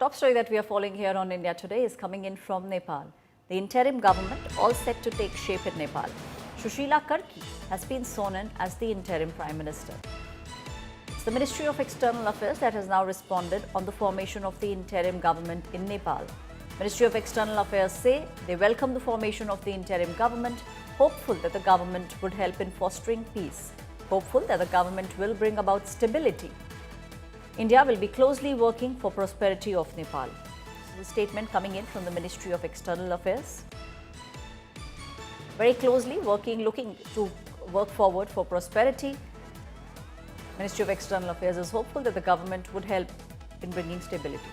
Top story that we are following here on India Today is coming in from Nepal. The interim government all set to take shape in Nepal. Sushila Karki has been sworn in as the interim Prime Minister. It's the Ministry of External Affairs that has now responded on the formation of the interim government in Nepal. Ministry of External Affairs say they welcome the formation of the interim government, hopeful that the government would help in fostering peace, hopeful that the government will bring about stability. India will be closely working for prosperity of Nepal. This is a statement coming in from the Ministry of External Affairs. Very closely looking to work forward for prosperity. Ministry of External Affairs is hopeful that the government would help in bringing stability.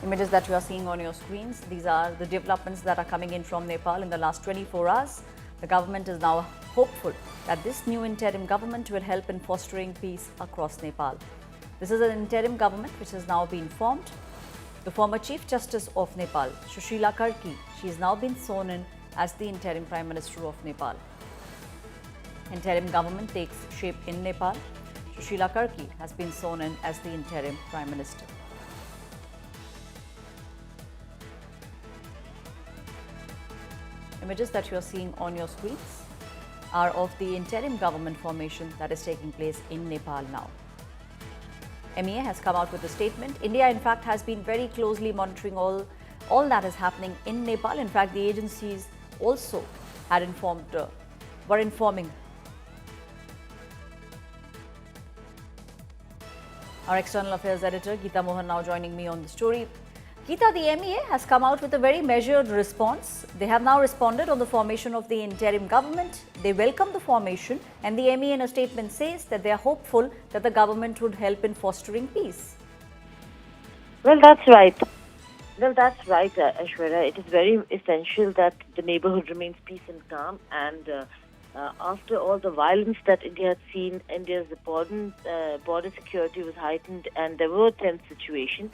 Images that you are seeing on your screens, these are the developments that are coming in from Nepal in the last 24 hours. The government is now hopeful that this new interim government will help in fostering peace across Nepal. This is an interim government which has now been formed. The former Chief Justice of Nepal, Sushila Karki, she has now been sworn in as the interim Prime Minister of Nepal. Interim government takes shape in Nepal. Sushila Karki has been sworn in as the interim Prime Minister. Images that you are seeing on your screens are of the interim government formation that is taking place in Nepal now. MEA has come out with a statement. India, in fact, has been very closely monitoring all that is happening in Nepal. In fact, the agencies also had were informing. Our External Affairs Editor, Geeta Mohan, now joining me on the story. Geeta, the MEA has come out with a very measured response. They have now responded on the formation of the interim government. They welcome the formation, and the MEA in a statement says that they are hopeful that the government would help in fostering peace. Well, that's right. Aishwarya. It is very essential that the neighborhood remains peace and calm. And after all the violence that India had seen, India's border security was heightened, and there were tense situations.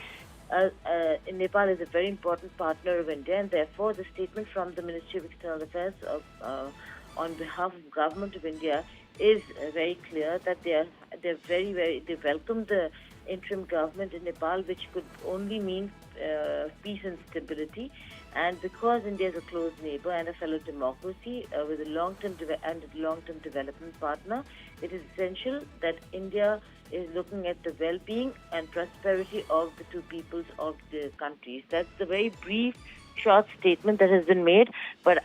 Nepal is a very important partner of India, and therefore the statement from the Ministry of External Affairs on behalf of the Government of India is very clear that they welcome the interim government in Nepal, which could only mean peace and stability. And because India is a close neighbor and a fellow democracy with a long-term development partner, it is essential that India is looking at the well-being and prosperity of the two peoples of the countries. That's the very brief, short statement that has been made. But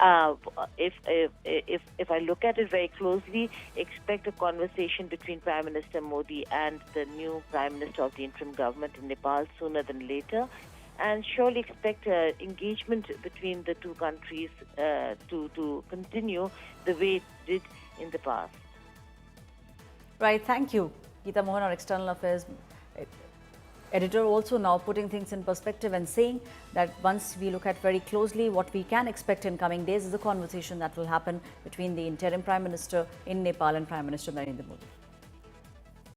if I look at it very closely, expect a conversation between Prime Minister Modi and the new Prime Minister of the interim government in Nepal sooner than later. And surely expect engagement between the two countries to continue the way it did in the past. Right, thank you. Geeta Mohan, our External Affairs Editor, also now putting things in perspective and saying that once we look at very closely what we can expect in coming days is a conversation that will happen between the interim Prime Minister in Nepal and Prime Minister Narendra Modi.